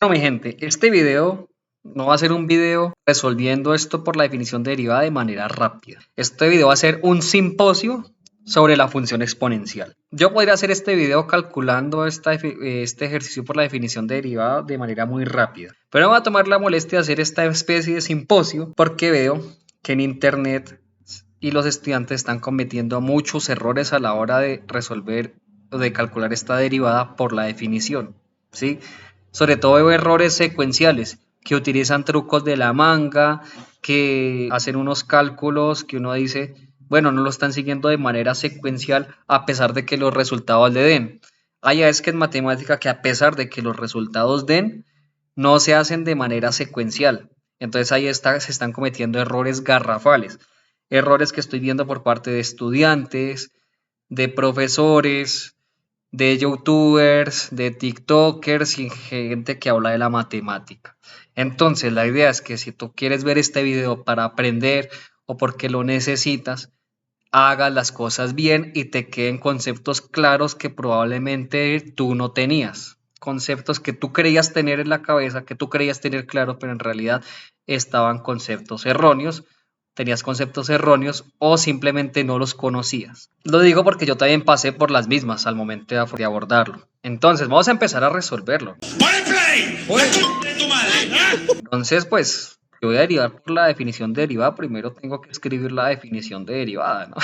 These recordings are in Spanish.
Bueno, mi gente, este video no va a ser un video resolviendo esto por la definición de derivada de manera rápida. Este video va a ser un simposio sobre la función exponencial. Yo podría hacer este video calculando este ejercicio por la definición de derivada de manera muy rápida, pero me voy a tomar la molestia de hacer esta especie de simposio porque veo que en internet y los estudiantes están cometiendo muchos errores a la hora de resolver o de calcular esta derivada por la definición, ¿sí? Sobre todo veo errores secuenciales que utilizan trucos de la manga, que hacen unos cálculos que uno dice, bueno, no lo están siguiendo de manera secuencial a pesar de que los resultados le den. Hay es que en matemática que a pesar de que los resultados den, no se hacen de manera secuencial. Entonces se están cometiendo errores garrafales. Errores que estoy viendo por parte de estudiantes, de profesores, de youtubers, de tiktokers y gente que habla de la matemática. Entonces la idea es que si tú quieres ver este video para aprender o porque lo necesitas, hagas las cosas bien y te queden conceptos claros que probablemente tú no tenías. Conceptos que tú creías tener en la cabeza, que tú creías tener claro, pero en realidad estaban conceptos erróneos. Tenías conceptos erróneos o simplemente no los conocías. Lo digo porque yo también pasé por las mismas al momento de abordarlo. Entonces, vamos a empezar a resolverlo. Entonces, pues, yo voy a derivar por la definición de derivada. Primero tengo que escribir la definición de derivada, ¿no?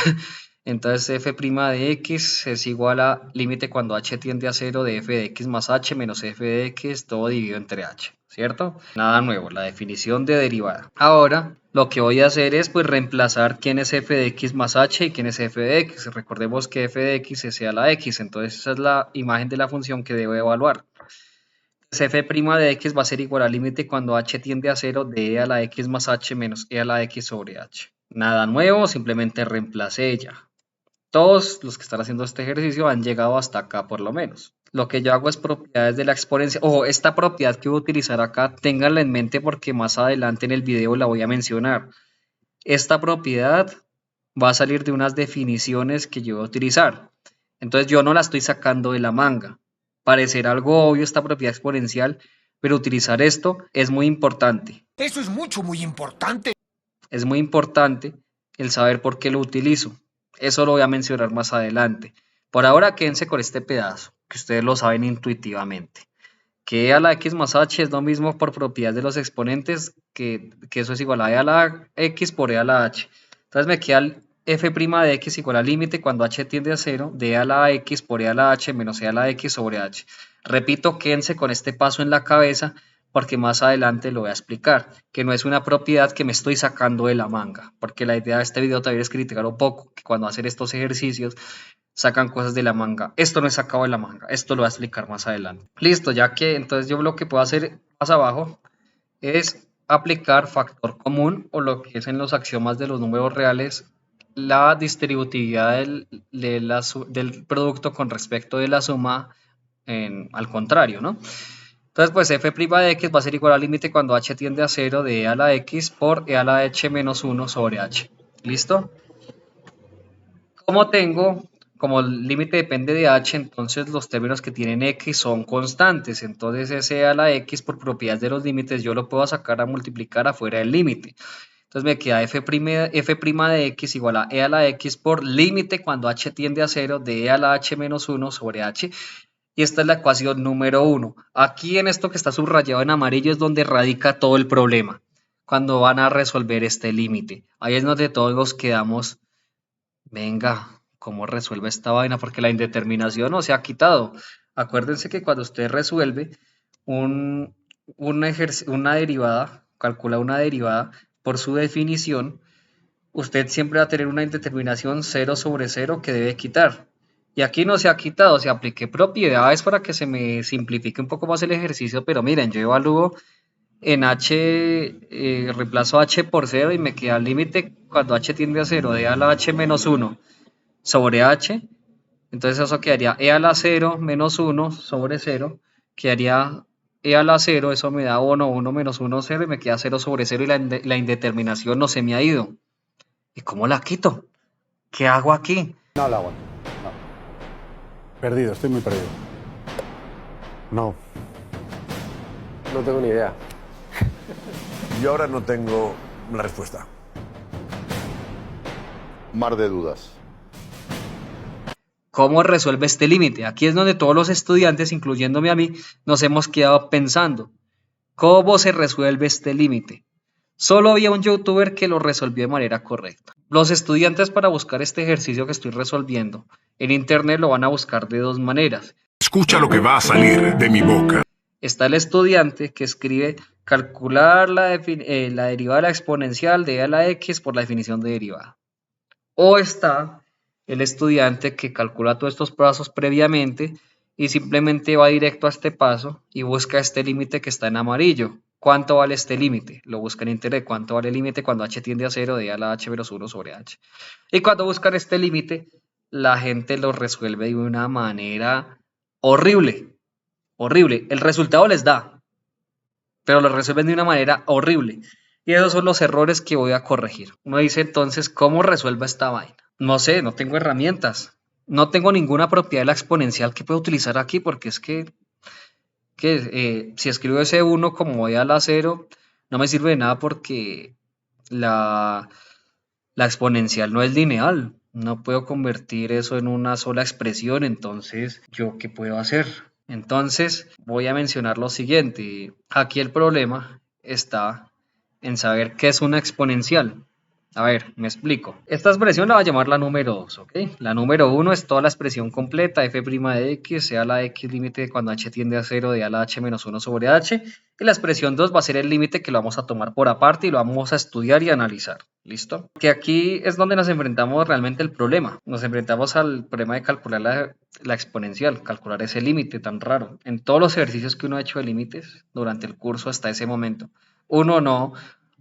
Entonces, f' de x es igual a límite cuando h tiende a 0 de f de x más h menos f de x, todo dividido entre h, ¿cierto? Nada nuevo, la definición de derivada. Ahora, lo que voy a hacer es pues reemplazar quién es f de x más h y quién es f de x. Recordemos que f de x es e a la x, entonces esa es la imagen de la función que debo evaluar. F' de x va a ser igual al límite cuando h tiende a 0 de e a la x más h menos e a la x sobre h. Nada nuevo, simplemente reemplacé ella. Todos los que están haciendo este ejercicio han llegado hasta acá por lo menos. Lo que yo hago es propiedades de la exponencia. Ojo, esta propiedad que voy a utilizar acá, ténganla en mente porque más adelante en el video la voy a mencionar. Esta propiedad va a salir de unas definiciones que yo voy a utilizar. Entonces yo no la estoy sacando de la manga. Parecerá algo obvio esta propiedad exponencial, pero utilizar esto es muy importante. Eso es muy importante. Es muy importante el saber por qué lo utilizo. Eso lo voy a mencionar más adelante. Por ahora quédense con este pedazo, que ustedes lo saben intuitivamente. Que e a la x más h es lo mismo por propiedad de los exponentes, que eso es igual a e a la x por e a la h. Entonces me queda el f' de x igual al límite cuando h tiende a 0 de e a la x por e a la h menos e a la x sobre h. Repito, quédense con este paso en la cabeza porque más adelante lo voy a explicar, que no es una propiedad que me estoy sacando de la manga, porque la idea de este video también es criticar un poco, que cuando hacen estos ejercicios sacan cosas de la manga. Esto no es sacado de la manga, esto lo voy a explicar más adelante. Listo, ya que entonces yo lo que puedo hacer más abajo es aplicar factor común o lo que es en los axiomas de los números reales, la distributividad del producto con respecto de la suma al contrario, ¿no? Entonces, pues f' de x va a ser igual al límite cuando h tiende a 0 de e a la x por e a la h menos 1 sobre h. ¿Listo? Como el límite depende de h, entonces los términos que tienen x son constantes. Entonces ese e a la x por propiedades de los límites yo lo puedo sacar a multiplicar afuera del límite. Entonces me queda f' de x igual a e a la x por límite cuando h tiende a 0 de e a la h menos 1 sobre h. Y esta es la ecuación número 1. Aquí en esto que está subrayado en amarillo es donde radica todo el problema. Cuando van a resolver este límite. Ahí es donde todos nos quedamos. Venga, ¿cómo resuelve esta vaina? Porque la indeterminación no se ha quitado. Acuérdense que cuando usted resuelve una derivada, calcula una derivada, por su definición, usted siempre va a tener una indeterminación 0 sobre 0 que debe quitar. Y aquí no se ha quitado, se apliqué propiedades para que se me simplifique un poco más el ejercicio, pero miren, yo evalúo en h, reemplazo h por 0 y me queda el límite cuando h tiende a 0 de a la h menos 1 sobre h. Entonces eso quedaría e a la 0 menos 1 sobre 0, quedaría e a la 0, eso me da 1, 1 menos 1, 0 y me queda 0 sobre 0 y la indeterminación no se me ha ido. ¿Y cómo la quito? ¿Qué hago aquí? No la aguanto. No. Perdido, estoy muy perdido. No. No tengo ni idea. Yo ahora no tengo la respuesta. Mar de dudas. ¿Cómo resuelve este límite? Aquí es donde todos los estudiantes, incluyéndome a mí, nos hemos quedado pensando. ¿Cómo se resuelve este límite? Solo había un youtuber que lo resolvió de manera correcta. Los estudiantes, para buscar este ejercicio que estoy resolviendo en internet, lo van a buscar de dos maneras. Escucha lo que va a salir de mi boca. Está el estudiante que escribe calcular la derivada de la exponencial de a la x por la definición de derivada. O está el estudiante que calcula todos estos pasos previamente y simplemente va directo a este paso y busca este límite que está en amarillo. ¿Cuánto vale este límite? Lo busca en internet. ¿Cuánto vale el límite cuando h tiende a 0 de a la h menos 1 sobre h? Y cuando buscan este límite, la gente lo resuelve de una manera horrible. Horrible. El resultado les da, pero lo resuelven de una manera horrible. Y esos son los errores que voy a corregir. Uno dice entonces, ¿cómo resuelvo esta vaina? No sé, no tengo herramientas. No tengo ninguna propiedad de la exponencial que pueda utilizar aquí porque es que si escribo ese 1 como voy a la 0, no me sirve de nada porque la exponencial no es lineal. No puedo convertir eso en una sola expresión. Entonces, ¿yo qué puedo hacer? Entonces, voy a mencionar lo siguiente. Aquí el problema está en saber qué es una exponencial. A ver, me explico. Esta expresión la voy a llamar la número 2, ¿ok? La número 1 es toda la expresión completa, f' de x, sea la x límite cuando h tiende a 0 de a la h menos 1 sobre h. Y la expresión 2 va a ser el límite que lo vamos a tomar por aparte y lo vamos a estudiar y analizar. ¿Listo? Que aquí es donde nos enfrentamos realmente al problema. Nos enfrentamos al problema de calcular la exponencial, calcular ese límite tan raro. En todos los ejercicios que uno ha hecho de límites durante el curso hasta ese momento, uno no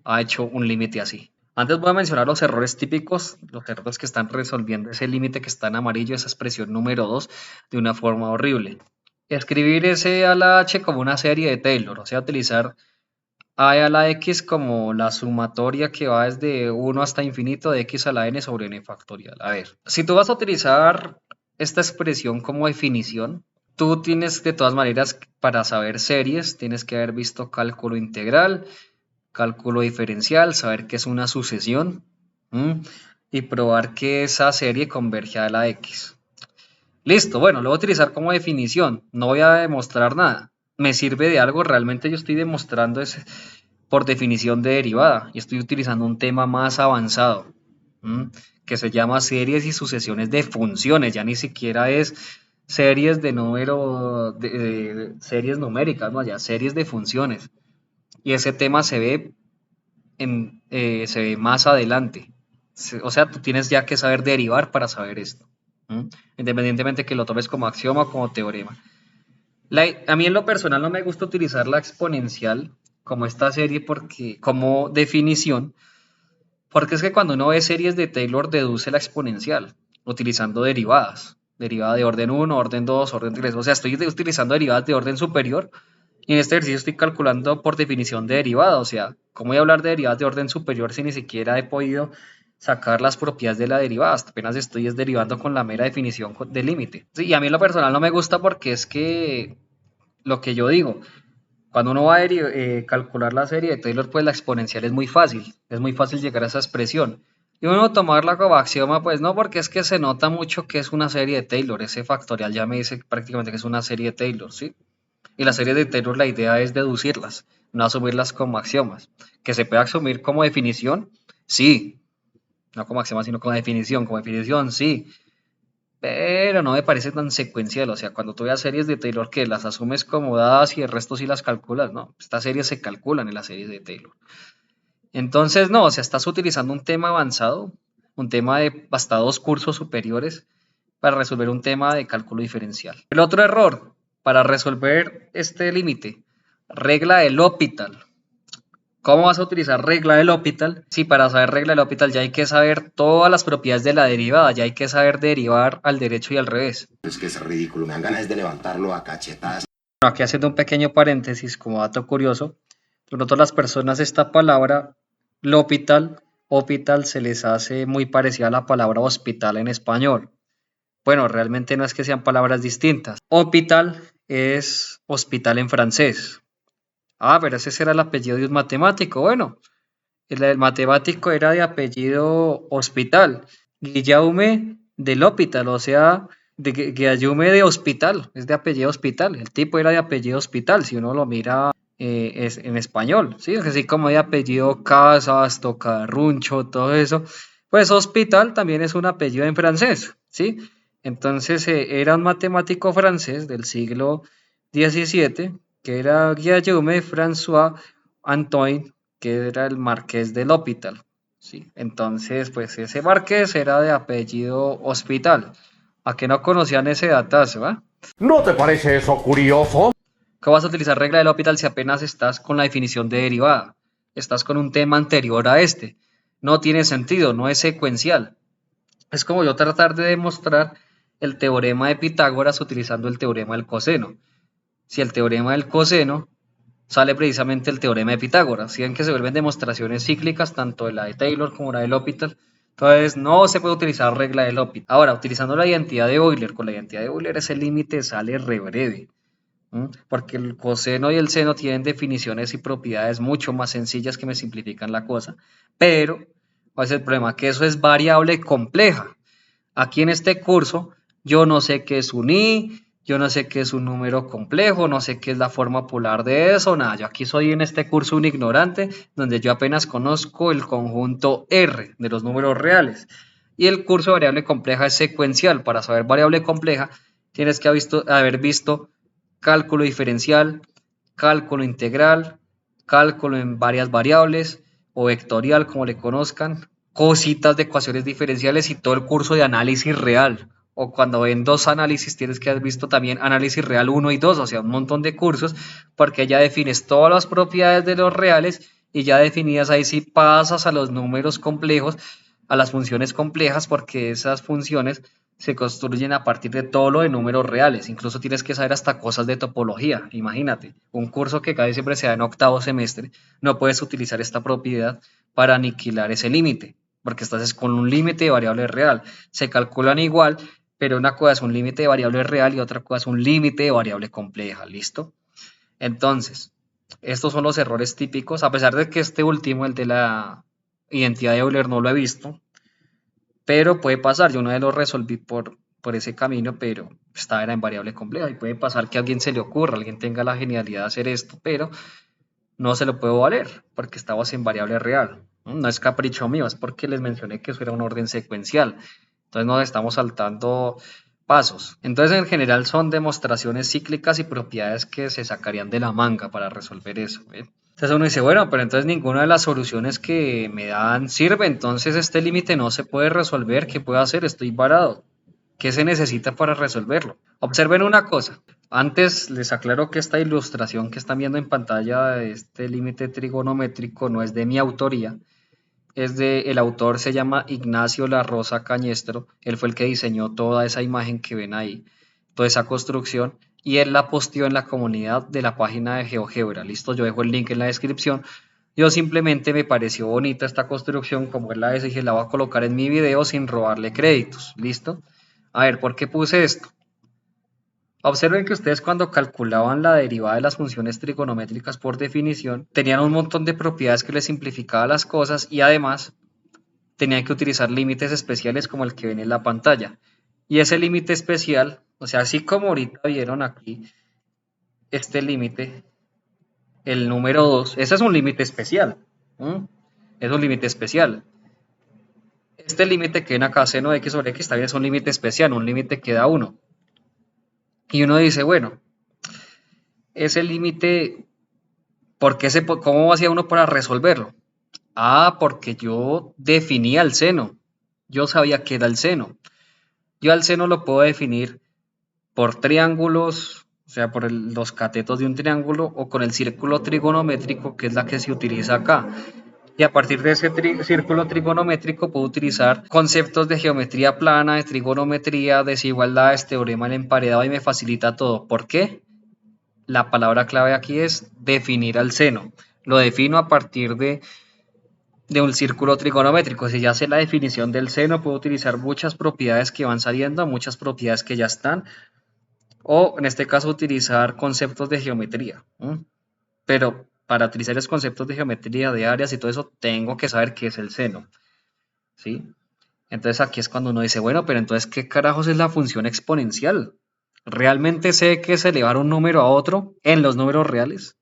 ha hecho un límite así. Antes voy a mencionar los errores típicos, los errores que están resolviendo ese límite que está en amarillo, esa expresión número 2, de una forma horrible. Escribir ese a la h como una serie de Taylor, o sea, utilizar a la x como la sumatoria que va desde 1 hasta infinito de x a la n sobre n factorial. A ver, si tú vas a utilizar esta expresión como definición, tú tienes de todas maneras, para saber series, tienes que haber visto cálculo integral, cálculo diferencial, saber qué es una sucesión y probar que esa serie converge a la x. Listo, bueno, lo voy a utilizar como definición, no voy a demostrar nada. ¿Me sirve de algo? Realmente yo estoy demostrando es por definición de derivada y estoy utilizando un tema más avanzado que se llama series y sucesiones de funciones, ya ni siquiera es series de número, series numéricas, no, ya series de funciones. Y ese tema se ve, se ve más adelante. O sea, tú tienes ya que saber derivar para saber esto. Independientemente que lo tomes como axioma o como teorema. A mí en lo personal no me gusta utilizar la exponencial como esta serie como definición. Porque es que cuando uno ve series de Taylor deduce la exponencial utilizando derivadas. Derivada de orden 1, orden 2, orden 3. O sea, estoy utilizando derivadas de orden superior. Y en este ejercicio estoy calculando por definición de derivada, o sea, ¿cómo voy a hablar de derivadas de orden superior si ni siquiera he podido sacar las propiedades de la derivada? Apenas estoy derivando con la mera definición de límite. Sí, y a mí en lo personal no me gusta porque es que lo que yo digo, cuando uno va a calcular la serie de Taylor, pues la exponencial es muy fácil llegar a esa expresión. Y uno tomarla como axioma, pues no, porque es que se nota mucho que es una serie de Taylor, ese factorial ya me dice prácticamente que es una serie de Taylor, ¿sí? Y las series de Taylor la idea es deducirlas, no asumirlas como axiomas. ¿Que se puede asumir como definición? Sí. No como axioma, sino como definición. Como definición, sí. Pero no me parece tan secuencial. O sea, cuando tú veas series de Taylor que las asumes como dadas y el resto sí las calculas, no. Estas series se calculan en las series de Taylor. Entonces, no, o sea, estás utilizando un tema avanzado, un tema de hasta 2 cursos superiores para resolver un tema de cálculo diferencial. El otro error, para resolver este límite, regla de L'Hopital. ¿Cómo vas a utilizar regla de L'Hopital? Sí, para saber regla de L'Hopital ya hay que saber todas las propiedades de la derivada, ya hay que saber derivar al derecho y al revés. Es que es ridículo, me dan ganas de levantarlo a cachetadas. Bueno, aquí haciendo un pequeño paréntesis como dato curioso, de pronto las personas esta palabra L'Hopital, hospital se les hace muy parecida a la palabra hospital en español. Bueno, realmente no es que sean palabras distintas. Hôpital es hospital en francés. Ah, pero ese era el apellido de un matemático. Bueno, el matemático era de apellido Hospital, Guillaume del Hospital, o sea, Guillaume de Hospital, es de apellido Hospital. El tipo era de apellido Hospital, si uno lo mira es en español, ¿sí? Así como de apellido Casas, Tocarruncho, todo eso. Pues Hospital también es un apellido en francés, ¿sí? Entonces era un matemático francés del siglo XVII, que era Guillaume François Antoine, que era el marqués del Hospital, ¿sí? Entonces, pues ese marqués era de apellido Hospital. ¿A qué no conocían ese datazo, ah? ¿No te parece eso curioso? ¿Cómo vas a utilizar regla del Hospital si apenas estás con la definición de derivada? Estás con un tema anterior a este. No tiene sentido, no es secuencial. Es como yo tratar de demostrar el teorema de Pitágoras utilizando el teorema del coseno. Si el teorema del coseno sale precisamente el teorema de Pitágoras. Si ven que se vuelven demostraciones cíclicas, tanto de la de Taylor como la del L'Hopital. Entonces no se puede utilizar regla del L'Hopital. Ahora, utilizando la identidad de Euler, con la identidad de Euler ese límite sale re breve. Porque el coseno y el seno tienen definiciones y propiedades mucho más sencillas que me simplifican la cosa. Pero, ¿cuál es el problema? Que eso es variable compleja. Aquí en este curso, yo no sé qué es un i, yo no sé qué es un número complejo, no sé qué es la forma polar de eso, nada. Yo aquí soy en este curso un ignorante, donde yo apenas conozco el conjunto R de los números reales. Y el curso de variable compleja es secuencial. Para saber variable compleja, tienes que haber visto cálculo diferencial, cálculo integral, cálculo en varias variables o vectorial, como le conozcan, cositas de ecuaciones diferenciales y todo el curso de análisis real. O cuando ven dos análisis, tienes que haber visto también análisis real 1 y 2, o sea, un montón de cursos, porque ya defines todas las propiedades de los reales y ya definidas ahí sí pasas a los números complejos, a las funciones complejas, porque esas funciones se construyen a partir de todo lo de números reales. Incluso tienes que saber hasta cosas de topología. Imagínate, un curso que casi siempre se da en octavo semestre, no puedes utilizar esta propiedad para aniquilar ese límite, porque estás con un límite de variable real. Se calculan igual, pero una cosa es un límite de variable real y otra cosa es un límite de variable compleja. ¿Listo? Entonces, estos son los errores típicos, a pesar de que este último, el de la identidad de Euler, no lo he visto, pero puede pasar. Yo una vez lo resolví por ese camino, pero era en variable compleja y puede pasar que a alguien se le ocurra, alguien tenga la genialidad de hacer esto, pero no se lo puedo valer porque estamos en variable real. No es capricho mío, es porque les mencioné que eso era un orden secuencial. Entonces nos estamos saltando pasos. Entonces en general son demostraciones cíclicas y propiedades que se sacarían de la manga para resolver eso. Entonces uno dice, bueno, pero entonces ninguna de las soluciones que me dan sirve, entonces este límite no se puede resolver, ¿qué puedo hacer? Estoy varado. ¿Qué se necesita para resolverlo? Observen una cosa. Antes les aclaro que esta ilustración que están viendo en pantalla de este límite trigonométrico no es de mi autoría. El autor se llama Ignacio La Rosa Cañestro. Él fue el que diseñó toda esa imagen que ven ahí, toda esa construcción, y él la posteó en la comunidad de la página de GeoGebra. Listo, yo dejo el link en la descripción. Yo simplemente me pareció bonita esta construcción, como él la hizo, y dije, la voy a colocar en mi video sin robarle créditos. Listo. A ver, ¿por qué puse esto? Observen que ustedes cuando calculaban la derivada de las funciones trigonométricas por definición, tenían un montón de propiedades que les simplificaba las cosas y además tenían que utilizar límites especiales como el que ven en la pantalla. Y ese límite especial, o sea, así como ahorita vieron aquí, este límite, el número 2, ese es un límite especial. Es un límite especial. Este límite que ven acá, seno de x sobre x, también es un límite especial, un límite que da 1. Y uno dice, bueno, ese límite, ¿cómo hacía uno para resolverlo? Ah, porque yo definía el seno. Yo sabía que era el seno. Yo al seno lo puedo definir por triángulos, o sea, por los catetos de un triángulo o con el círculo trigonométrico, que es la que se utiliza acá. Y a partir de ese círculo trigonométrico puedo utilizar conceptos de geometría plana, de trigonometría, desigualdades, teorema del emparedado y me facilita todo. ¿Por qué? La palabra clave aquí es definir al seno. Lo defino a partir de un círculo trigonométrico. Si ya sé la definición del seno, puedo utilizar muchas propiedades que van saliendo, muchas propiedades que ya están, o en este caso utilizar conceptos de geometría. pero para utilizar los conceptos de geometría, de áreas y todo eso, tengo que saber qué es el seno, ¿sí? Entonces aquí es cuando uno dice, bueno, pero entonces, ¿qué carajos es la función exponencial? ¿Realmente sé qué es elevar un número a otro en los números reales?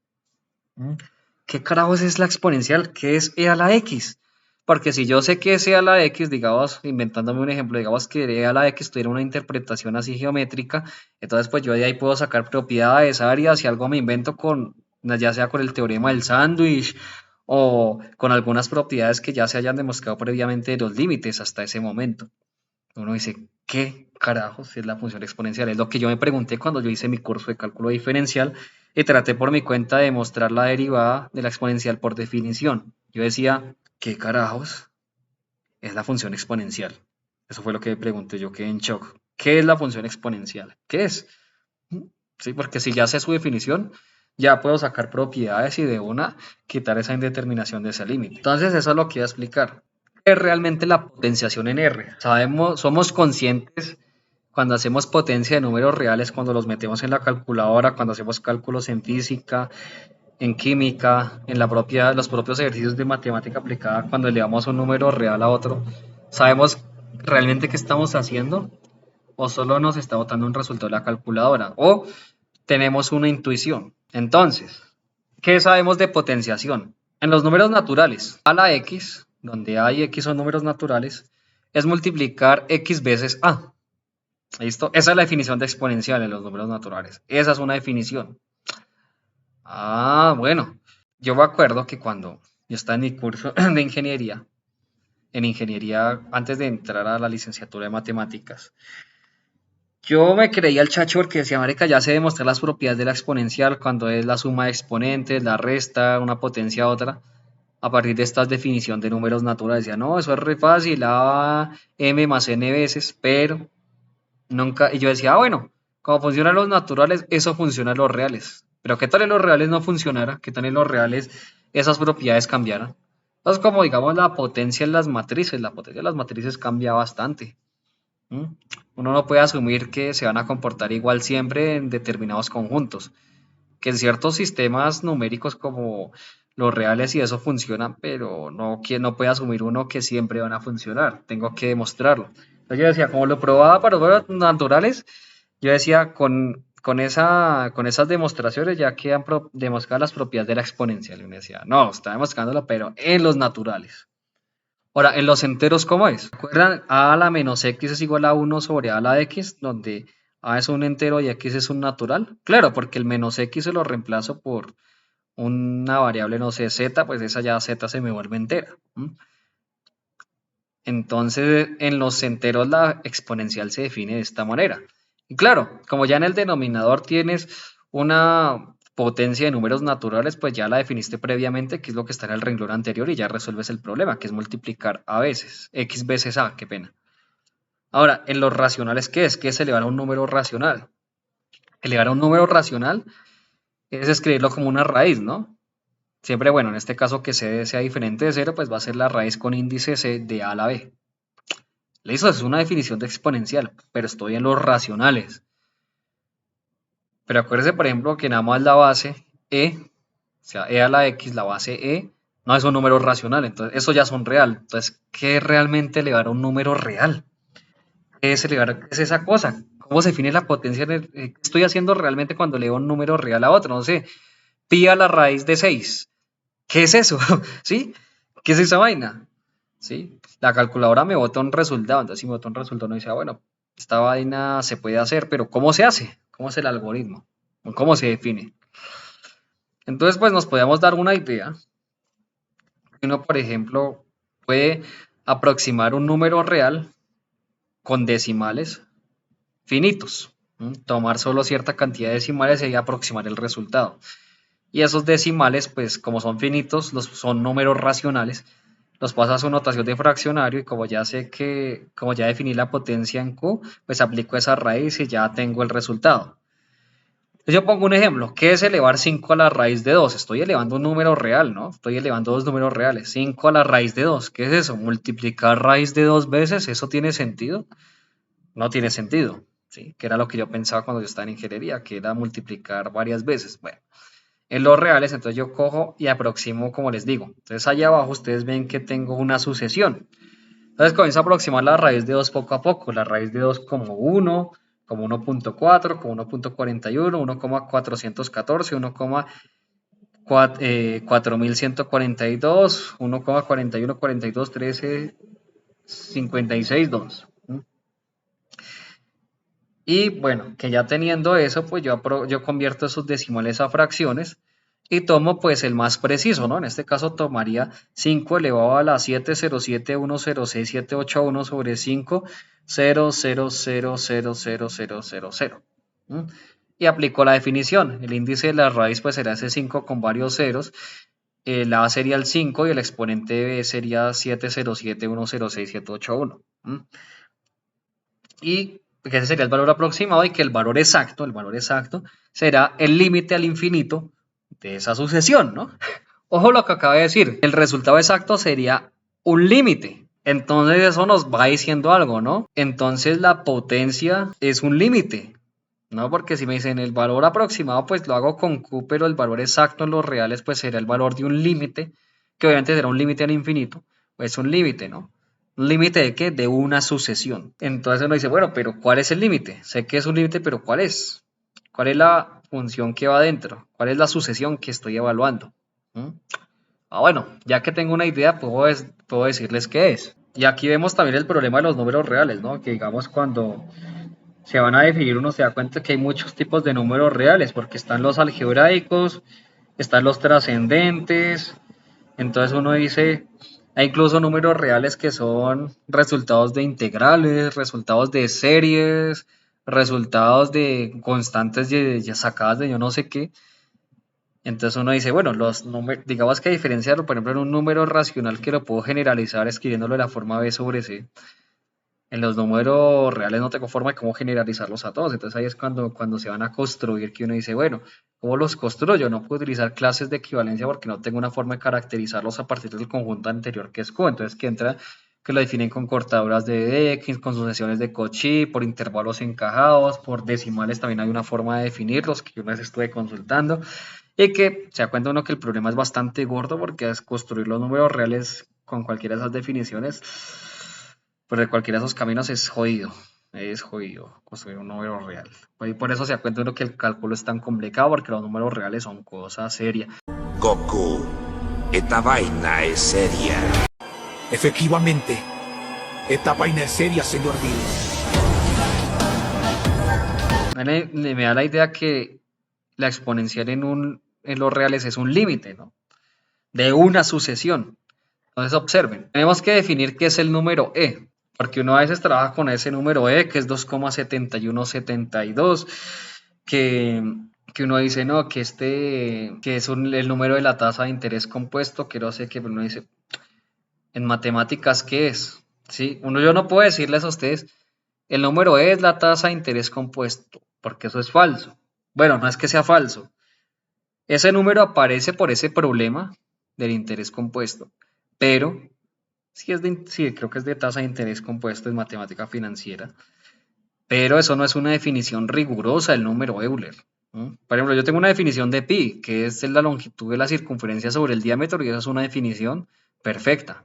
¿Qué carajos es la exponencial? ¿Qué es e a la x? Porque si yo sé que es e a la x, digamos, inventándome un ejemplo, digamos que e a la x tuviera una interpretación así geométrica, entonces pues yo de ahí puedo sacar propiedades, áreas, y algo me invento con, ya sea con el teorema del sándwich o con algunas propiedades que ya se hayan demostrado previamente de los límites hasta ese momento. Uno dice, ¿qué carajos es la función exponencial? Es lo que yo me pregunté cuando yo hice mi curso de cálculo diferencial y traté por mi cuenta de mostrar la derivada de la exponencial por definición. Yo decía, ¿qué carajos es la función exponencial? Eso fue lo que me pregunté, yo quedé en shock. ¿Qué es la función exponencial? ¿Qué es? Sí, porque si ya sé su definición, ya puedo sacar propiedades y de una quitar esa indeterminación de ese límite. Entonces eso es lo que voy a explicar. ¿Qué es realmente la potenciación en R? Sabemos, somos conscientes cuando hacemos potencia de números reales, cuando los metemos en la calculadora, cuando hacemos cálculos en física, en química, en los propios ejercicios de matemática aplicada, cuando elevamos un número real a otro, ¿sabemos realmente qué estamos haciendo? ¿O solo nos está botando un resultado de la calculadora? ¿O tenemos una intuición? Entonces, ¿qué sabemos de potenciación? En los números naturales, a la x, donde a y x son números naturales, es multiplicar x veces a. ¿Listo? Esa es la definición de exponencial en los números naturales. Esa es una definición. Ah, bueno. Yo me acuerdo que cuando yo estaba en mi curso de ingeniería, antes de entrar a la licenciatura de matemáticas, yo me creía el chacho porque decía, marica, ya sé demostrar las propiedades de la exponencial cuando es la suma de exponentes, la resta, una potencia a otra, a partir de esta definición de números naturales. Decía, no, eso es re fácil, a m más n veces, pero nunca, y yo decía, ah, bueno, como funcionan los naturales, eso funciona en los reales. Pero ¿qué tal en los reales no funcionara? ¿Qué tal en los reales esas propiedades cambiaran? Entonces, como digamos la potencia en las matrices, la potencia en las matrices cambia bastante. ¿Mm? Uno no puede asumir que se van a comportar igual siempre en determinados conjuntos. Que en ciertos sistemas numéricos como los reales y eso funcionan, pero no, no puede asumir uno que siempre van a funcionar. Tengo que demostrarlo. Entonces yo decía, como lo probaba para los naturales, yo decía, con esas demostraciones ya quedan demostradas las propiedades de la exponencial. Y uno decía, no, está demostrándolo, pero en los naturales. Ahora, en los enteros, ¿cómo es? ¿Recuerdan? A a la menos x es igual a 1 sobre a a la x, donde a es un entero y x es un natural. Claro, porque el menos x se lo reemplazo por una variable, no sé, z, pues esa ya z se me vuelve entera. Entonces, en los enteros la exponencial se define de esta manera. Y claro, como ya en el denominador tienes una potencia de números naturales, pues ya la definiste previamente, que es lo que está en el renglón anterior, y ya resuelves el problema, que es multiplicar a veces, x veces a, qué pena. Ahora, en los racionales, ¿qué es? ¿Qué es elevar a un número racional? Elevar a un número racional es escribirlo como una raíz, ¿no? Siempre, bueno, en este caso que c sea diferente de 0, pues va a ser la raíz con índice c de a a la b. Listo, es una definición de exponencial, pero estoy en los racionales. Pero acuérdese, por ejemplo, que nada más la base e, o sea, e a la x, la base e, no es un número racional, entonces eso ya son real. Entonces, ¿qué es realmente elevar a un número real? ¿Qué es elevar? ¿Qué es esa cosa? ¿Cómo se define la potencia? ¿Qué estoy haciendo realmente cuando elevo un número real a otro? No sé, pi a la raíz de 6. ¿Qué es eso? ¿Sí? ¿Qué es esa vaina? ¿Sí? La calculadora me bota un resultado, entonces si me bota un resultado no dice, ah, bueno, esta vaina se puede hacer, pero ¿cómo se hace? ¿Cómo es el algoritmo? ¿Cómo se define? Entonces, pues nos podemos dar una idea. Uno, por ejemplo, puede aproximar un número real con decimales finitos. Tomar solo cierta cantidad de decimales y aproximar el resultado. Y esos decimales, pues como son finitos, son números racionales, los paso a su notación de fraccionario y como ya sé que, como ya definí la potencia en Q, pues aplico esa raíz y ya tengo el resultado. Entonces yo pongo un ejemplo, ¿qué es elevar 5 a la raíz de 2? Estoy elevando un número real, ¿no? Estoy elevando dos números reales. 5 a la raíz de 2, ¿qué es eso? ¿Multiplicar raíz de 2 veces? ¿Eso tiene sentido? No tiene sentido, ¿sí? Que era lo que yo pensaba cuando yo estaba en ingeniería, que era multiplicar varias veces. Bueno. en los reales, entonces yo cojo y aproximo como les digo. Entonces allá abajo ustedes ven que tengo una sucesión. Entonces comienzo a aproximar la raíz de 2 poco a poco, la raíz de 2 como 1, como 1.4, como 1.41, 1,414, 1,4142, 1,41, 42, 13, 56, 2. Y bueno, que ya teniendo eso, pues yo convierto esos decimales a fracciones y tomo pues el más preciso, ¿no? En este caso tomaría 5 elevado a la 707106781 sobre 5, 0, 0, 0, 0, 0, 0, 0, 0. Y aplico la definición. El índice de la raíz pues será ese 5 con varios ceros. El A sería el 5 y el exponente B sería 707106781. Y que ese sería el valor aproximado y que el valor exacto será el límite al infinito de esa sucesión, ¿no? Ojo lo que acabo de decir, el resultado exacto sería un límite. Entonces eso nos va diciendo algo, ¿no? Entonces la potencia es un límite, ¿no? Porque si me dicen el valor aproximado, pues lo hago con Q, pero el valor exacto en los reales, pues será el valor de un límite, que obviamente será un límite al infinito, pues un límite, ¿no? ¿Un límite de qué? De una sucesión. Entonces uno dice, bueno, pero ¿cuál es el límite? Sé que es un límite, pero ¿cuál es? ¿Cuál es la función que va adentro? ¿Cuál es la sucesión que estoy evaluando? Bueno, ya que tengo una idea, puedo decirles qué es. Y aquí vemos también el problema de los números reales, ¿no? Que digamos cuando se van a definir uno se da cuenta que hay muchos tipos de números reales, porque están los algebraicos, están los trascendentes, entonces uno dice, hay incluso números reales que son resultados de integrales, resultados de series, resultados de constantes ya sacadas de yo no sé qué. Entonces uno dice, bueno, los números, digamos que diferenciarlo, por ejemplo, en un número racional que lo puedo generalizar escribiéndolo de la forma B sobre C. En los números reales no tengo forma de cómo generalizarlos a todos. Entonces ahí es cuando se van a construir que uno dice, bueno, ¿cómo los construyo? No puedo utilizar clases de equivalencia porque no tengo una forma de caracterizarlos a partir del conjunto anterior que es Q. Entonces que entra, que lo definen con cortaduras de X, con sucesiones de Cauchy, por intervalos encajados, por decimales también hay una forma de definirlos que yo una vez estuve consultando. Y que se da cuenta uno que el problema es bastante gordo porque es construir los números reales con cualquiera de esas definiciones. Pero de cualquiera de esos caminos es jodido construir un número real. Y por eso se da cuenta uno que el cálculo es tan complicado, porque los números reales son cosas serias. Goku, esta vaina es seria. Efectivamente, esta vaina es seria, señor Billy. Me da la idea que la exponencial en los reales es un límite, ¿no? De una sucesión. Entonces observen, tenemos que definir qué es el número E. Porque uno a veces trabaja con ese número E, que es 2,7172, que uno dice, no, que que es el número de la tasa de interés compuesto, que no sé qué, pero uno dice, en matemáticas, ¿qué es? ¿Sí? Yo no puedo decirles a ustedes, el número E es la tasa de interés compuesto, porque eso es falso. Bueno, no es que sea falso. Ese número aparece por ese problema del interés compuesto, pero... Sí, creo que es de tasa de interés compuesto en matemática financiera, pero eso no es una definición rigurosa del número Euler. Por ejemplo, yo tengo una definición de pi, que es la longitud de la circunferencia sobre el diámetro, y esa es una definición perfecta.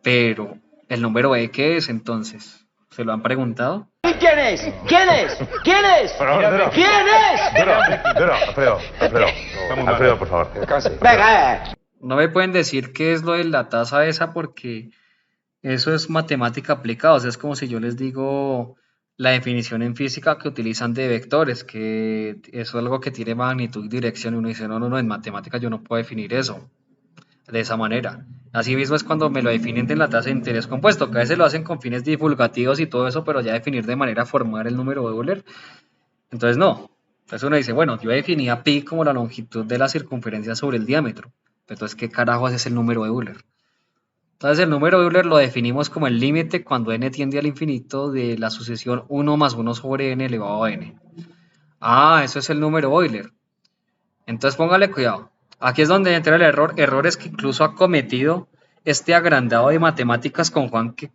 Pero, ¿el número E qué es entonces? ¿Se lo han preguntado? ¿Quién es? ¿Quién es? ¿Quién es? ¿Quién es? Alfredo, por favor. Venga, No me pueden decir qué es lo de la tasa esa porque eso es matemática aplicada. O sea, es como si yo les digo la definición en física que utilizan de vectores, que eso es algo que tiene magnitud y dirección. Y uno dice, no, en matemática yo no puedo definir eso de esa manera. Así mismo es cuando me lo definen en la tasa de interés compuesto, que a veces lo hacen con fines divulgativos y todo eso, pero ya definir de manera formal el número de Euler. Entonces no. Entonces uno dice, bueno, yo definía pi como la longitud de la circunferencia sobre el diámetro. Entonces, ¿qué carajos es el número de Euler? Entonces, el número de Euler lo definimos como el límite cuando n tiende al infinito de la sucesión 1 más 1 sobre n elevado a n. Ah, eso es el número Euler. Entonces, póngale cuidado. Aquí es donde entra el error. Errores que incluso ha cometido este agrandado de matemáticas con Juan, que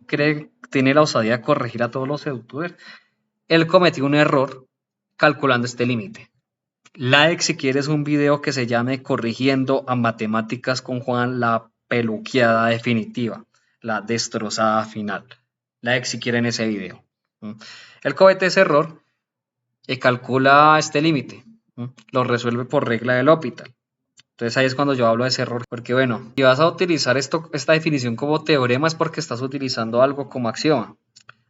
tiene la osadía de corregir a todos los youtubers. Él cometió un error calculando este límite. Like si quieres un video que se llame Corrigiendo a Matemáticas con Juan, la peluqueada definitiva, la destrozada final. Like si quieren ese video. Él comete ese error y calcula este límite. Lo resuelve por regla del L'Hopital. Entonces ahí es cuando yo hablo de ese error, porque bueno, si vas a utilizar esta definición como teorema es porque estás utilizando algo como axioma.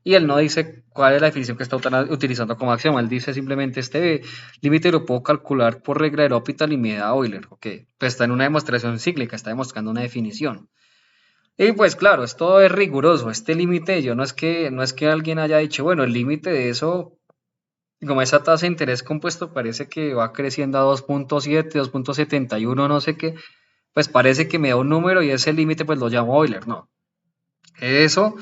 Y él no dice cuál es la definición que está utilizando como axioma, él dice simplemente este límite lo puedo calcular por regla de L'Hopital y me da Euler. Ok, pues está en una demostración cíclica, está demostrando una definición. Y pues claro, esto es riguroso, este límite, no es que alguien haya dicho, bueno, el límite de eso, como esa tasa de interés compuesto parece que va creciendo a 2.7, 2.71, no sé qué, pues parece que me da un número y ese límite pues lo llamo Euler, no. Eso,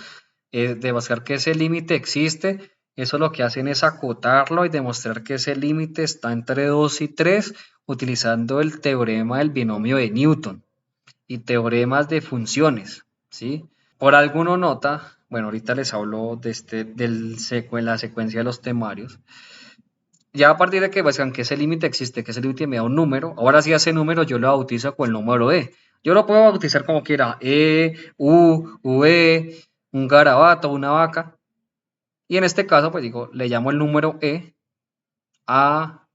demostrar que ese límite existe, eso lo que hacen es acotarlo y demostrar que ese límite está entre 2 y 3 utilizando el teorema del binomio de Newton y teoremas de funciones, ¿sí? Por alguno nota, bueno, ahorita les hablo de la secuencia de los temarios. Ya a partir de que muestran que ese límite existe, que ese límite me da un número, ahora sí ese número yo lo bautizo con el número E. Yo lo puedo bautizar como quiera, E, U, V, un garabato, una vaca. Y en este caso, pues digo, le llamo el número E a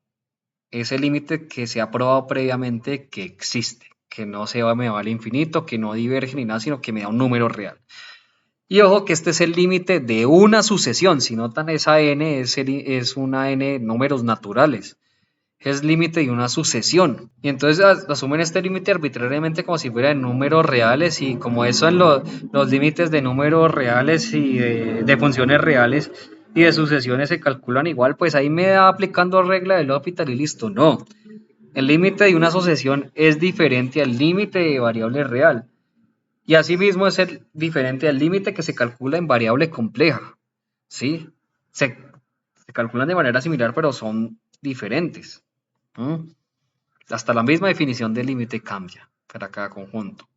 ese límite que se ha probado previamente que existe, que no me va al infinito, que no diverge ni nada, sino que me da un número real. Y ojo que este es el límite de una sucesión, si notan esa n es una n números naturales, es límite de una sucesión. Y entonces asumen este límite arbitrariamente como si fuera de números reales y como eso en los límites de números reales y de funciones reales y de sucesiones se calculan igual, pues ahí me da aplicando regla del L'Hopital y listo. No, el límite de una sucesión es diferente al límite de variable real. Y asimismo es diferente al límite que se calcula en variable compleja. ¿Sí? Se calculan de manera similar, pero son diferentes. Hasta la misma definición de límite cambia para cada conjunto.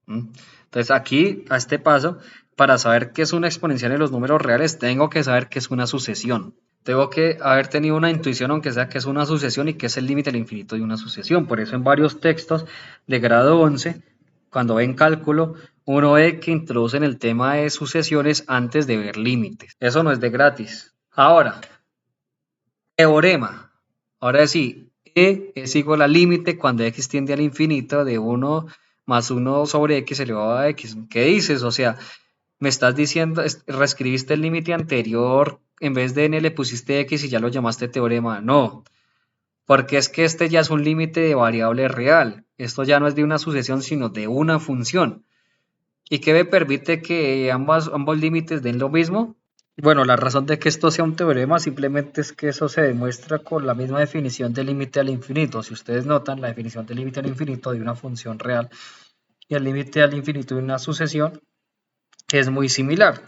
Entonces aquí, a este paso, para saber qué es una exponencial en los números reales, tengo que saber qué es una sucesión. Tengo que haber tenido una intuición, aunque sea que es una sucesión y que es el límite al infinito de una sucesión. Por eso en varios textos de grado 11, cuando ven cálculo, uno ve que introducen el tema de sucesiones antes de ver límites. Eso no es de gratis. Ahora, teorema. Ahora sí, E es igual al límite cuando x tiende al infinito de 1 más 1 sobre x elevado a x. ¿Qué dices? O sea, me estás diciendo, reescribiste el límite anterior, en vez de n le pusiste x y ya lo llamaste teorema. No, porque es que este ya es un límite de variable real. Esto ya no es de una sucesión, sino de una función. ¿Y qué me permite que ambos límites den lo mismo? Bueno, la razón de que esto sea un teorema simplemente es que eso se demuestra con la misma definición de límite al infinito. Si ustedes notan, la definición de límite al infinito de una función real y el límite al infinito de una sucesión es muy similar.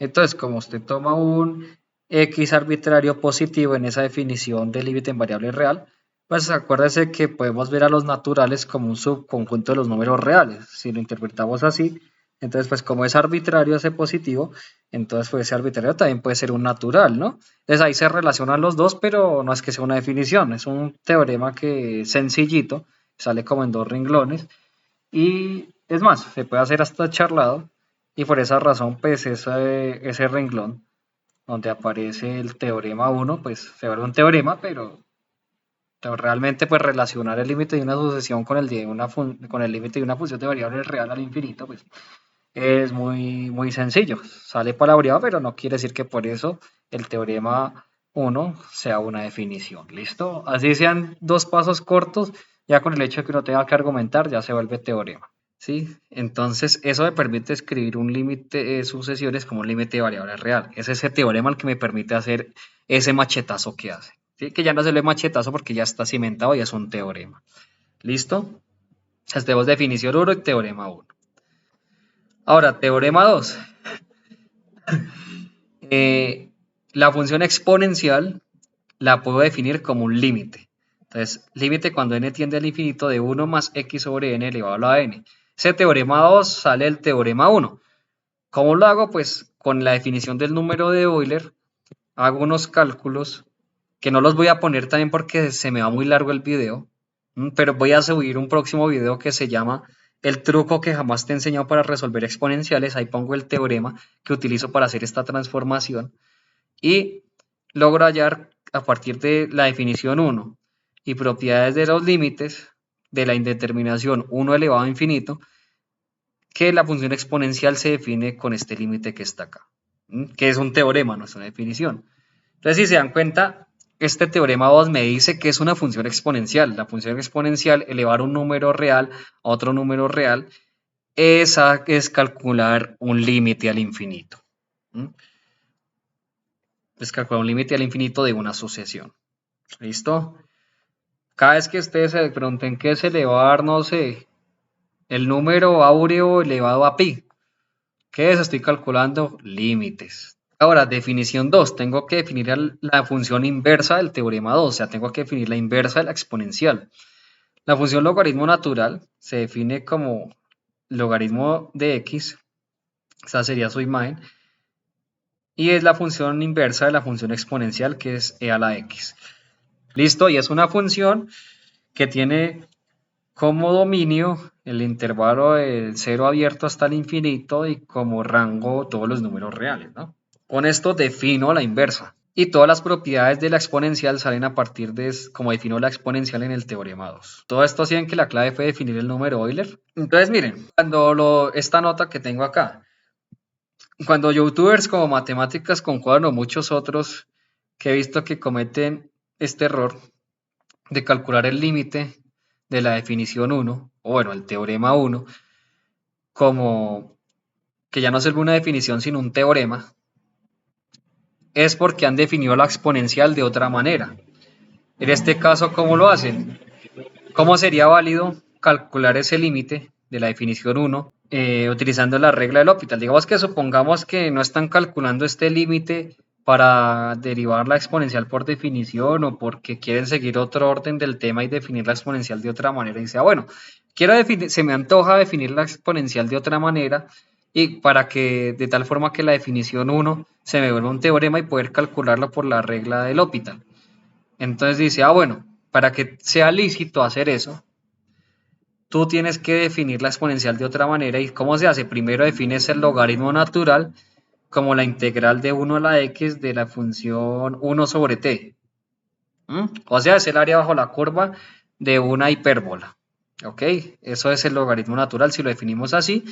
Entonces, como usted toma un x arbitrario positivo en esa definición de límite en variable real, pues acuérdese que podemos ver a los naturales como un subconjunto de los números reales. Si lo interpretamos así, entonces pues como es arbitrario ese positivo, entonces pues ese arbitrario también puede ser un natural, ¿no? Entonces ahí se relacionan los dos, pero no es que sea una definición, es un teorema que es sencillito, sale como en 2 renglones y es más, se puede hacer hasta charlado. Y por esa razón, pues ese renglón donde aparece el teorema 1, pues se vuelve un teorema, pero realmente pues relacionar el límite de una sucesión con el límite de una función de variable real al infinito, pues es muy, muy sencillo. Sale palabreado, pero no quiere decir que por eso el teorema 1 sea una definición. ¿Listo? Así sean 2 pasos cortos, ya con el hecho de que uno tenga que argumentar, ya se vuelve teorema. ¿Sí? Entonces eso me permite escribir un límite de sucesiones como un límite de variable real. Es ese teorema el que me permite hacer ese machetazo que hace. ¿Sí? Que ya no se le machetazo porque ya está cimentado y es un teorema. ¿Listo? Tenemos definición 1 y teorema 1. Ahora, teorema 2. La función exponencial la puedo definir como un límite. Entonces, límite cuando n tiende al infinito de 1 más x sobre n elevado a la n. Ese teorema 2 sale el teorema 1. ¿Cómo lo hago? Pues con la definición del número de Euler hago unos cálculos que no los voy a poner también porque se me va muy largo el video, pero voy a subir un próximo video que se llama El truco que jamás te he enseñado para resolver exponenciales. Ahí pongo el teorema que utilizo para hacer esta transformación y logro hallar a partir de la definición 1 y propiedades de los límites de la indeterminación 1 elevado a infinito, que la función exponencial se define con este límite que está acá, que es un teorema, no es una definición. Entonces, si se dan cuenta, este teorema 2 me dice que es una función exponencial. La función exponencial, elevar un número real a otro número real, es calcular un límite al infinito. Es calcular un límite al infinito de una sucesión. ¿Listo? Cada vez que ustedes se pregunten qué es elevar, no sé, el número áureo elevado a pi. ¿Qué es? Estoy calculando límites. Ahora, definición 2. Tengo que definir la función inversa del teorema 2. O sea, tengo que definir la inversa de la exponencial. La función logaritmo natural se define como logaritmo de x. Esa sería su imagen. Y es la función inversa de la función exponencial, que es e a la x. Listo, y es una función que tiene como dominio el intervalo del 0 abierto hasta el infinito y como rango todos los números reales, ¿no? Con esto defino la inversa. Y todas las propiedades de la exponencial salen a partir de como defino la exponencial en el teorema 2. Todo esto hacía que la clave fue definir el número Euler. Entonces, miren, esta nota que tengo acá, cuando youtubers como Matemáticas con Cuaderno o muchos otros que he visto que cometen este error de calcular el límite de la definición 1, o bueno, el teorema 1, como que ya no es una definición sino un teorema, es porque han definido la exponencial de otra manera. En este caso, ¿cómo lo hacen? ¿Cómo sería válido calcular ese límite de la definición 1 utilizando la regla del L'Hopital? Digamos que supongamos que no están calculando este límite para derivar la exponencial por definición o porque quieren seguir otro orden del tema y definir la exponencial de otra manera. Y dice, bueno, se me antoja definir la exponencial de otra manera y para que de tal forma que la definición 1 se me vuelva un teorema y poder calcularlo por la regla del L'Hopital. Entonces dice, bueno, para que sea lícito hacer eso, tú tienes que definir la exponencial de otra manera. ¿Y cómo se hace? Primero defines el logaritmo natural como la integral de 1 a la x de la función 1 sobre t. O sea, es el área bajo la curva de una hipérbola. ¿Ok? Eso es el logaritmo natural si lo definimos así.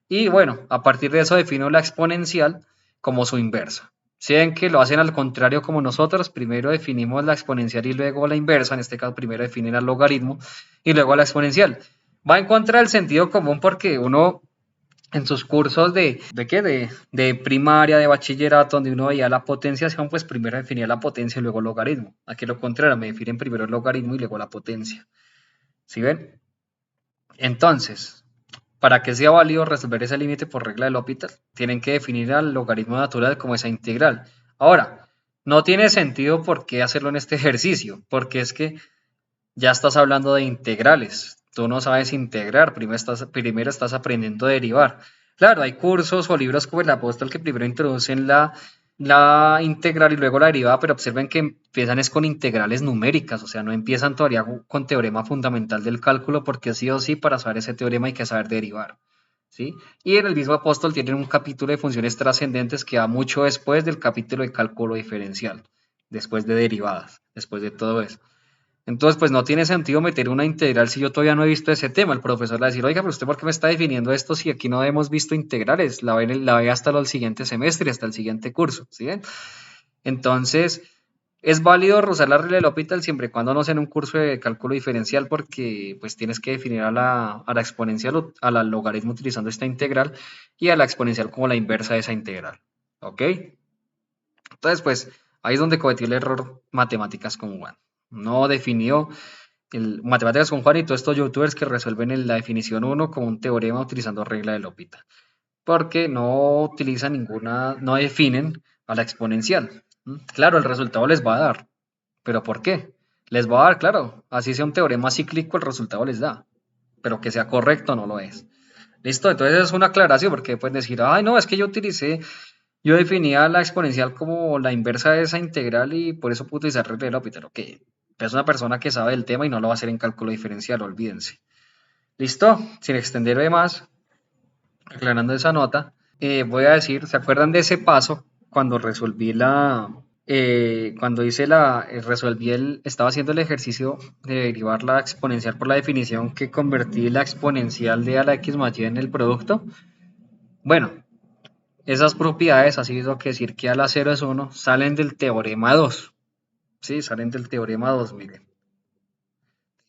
Y bueno, a partir de eso defino la exponencial como su inversa. Si ven que lo hacen al contrario como nosotros, primero definimos la exponencial y luego la inversa. En este caso, primero definen el logaritmo y luego la exponencial. Va en contra del sentido común porque uno en sus cursos de primaria, de bachillerato, donde uno veía la potenciación, pues primero definía la potencia y luego el logaritmo. Aquí lo contrario, me definen primero el logaritmo y luego la potencia. ¿Sí ven? Entonces, para que sea válido resolver ese límite por regla de L'Hopital, tienen que definir al logaritmo natural como esa integral. Ahora, no tiene sentido por qué hacerlo en este ejercicio, porque es que ya estás hablando de integrales. Tú no sabes integrar, primero estás aprendiendo a derivar. Claro, hay cursos o libros como el Apóstol que primero introducen la integral y luego la derivada, pero observen que empiezan es con integrales numéricas, o sea, no empiezan todavía con teorema fundamental del cálculo, porque sí o sí para saber ese teorema hay que saber derivar, ¿sí? Y en el mismo Apóstol tienen un capítulo de funciones trascendentes que va mucho después del capítulo de cálculo diferencial, después de derivadas, después de todo eso. Entonces, pues no tiene sentido meter una integral si yo todavía no he visto ese tema. El profesor va a decir, oiga, pero usted ¿por qué me está definiendo esto si aquí no hemos visto integrales? La ve hasta el siguiente semestre, hasta el siguiente curso, ¿sí ven? Entonces, es válido usar la regla del L'Hopital siempre y cuando no sea en un curso de cálculo diferencial porque pues tienes que definir a la exponencial, al logaritmo utilizando esta integral y a la exponencial como la inversa de esa integral, ¿ok? Entonces, pues ahí es donde cometió el error Matemáticas con Juan. No definió Matemáticas con Juan y todos estos youtubers que resuelven la definición 1 como un teorema utilizando regla de L'Hopital. Porque no utilizan no definen a la exponencial. Claro, el resultado les va a dar. ¿Pero por qué? Les va a dar, claro. Así sea un teorema cíclico, el resultado les da. Pero que sea correcto no lo es. ¿Listo? Entonces es una aclaración porque pueden decir, ay no, es que yo utilicé Yo definía la exponencial como la inversa de esa integral y por eso puedo utilizar regla de L'Hopital. Ok, es una persona que sabe del tema y no lo va a hacer en cálculo diferencial, olvídense. ¿Listo? Sin extenderme más, aclarando esa nota, voy a decir, ¿se acuerdan de ese paso cuando resolví estaba haciendo el ejercicio de derivar la exponencial por la definición que convertí la exponencial de a la x más y en el producto? Bueno, esas propiedades, así es lo que decir que a la 0 es 1, salen del teorema 2. Sí, salen del teorema 2, miren.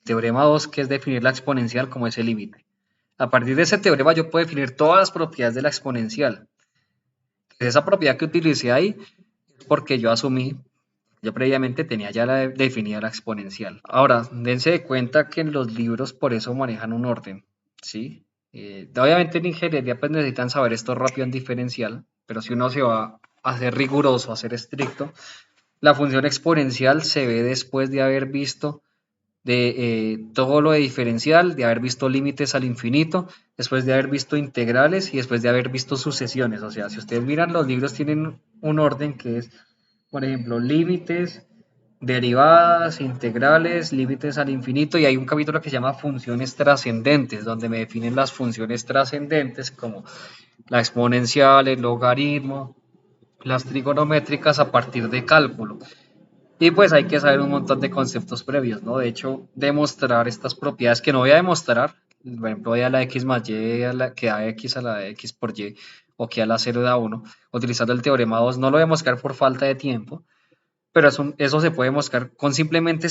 Teorema 2, que es definir la exponencial como ese límite. A partir de ese teorema yo puedo definir todas las propiedades de la exponencial. Esa propiedad que utilicé ahí es porque yo previamente tenía ya definida la exponencial. Ahora, dense de cuenta que en los libros por eso manejan un orden, ¿sí? Obviamente en ingeniería pues necesitan saber esto rápido en diferencial, pero si uno se va a ser riguroso, a ser estricto, la función exponencial se ve después de haber visto todo lo de diferencial, de haber visto límites al infinito, después de haber visto integrales y después de haber visto sucesiones. O sea, si ustedes miran, los libros tienen un orden que es, por ejemplo, límites, derivadas, integrales, límites al infinito, y hay un capítulo que se llama funciones trascendentes, donde me definen las funciones trascendentes como la exponencial, el logaritmo, las trigonométricas a partir de cálculo. Y pues hay que saber un montón de conceptos previos, ¿no? De hecho, demostrar estas propiedades que no voy a demostrar, por ejemplo, a la x más y, que da x a la x por y, o que a la 0 da 1, utilizando el teorema 2, no lo voy a demostrar por falta de tiempo, pero eso se puede demostrar con simplemente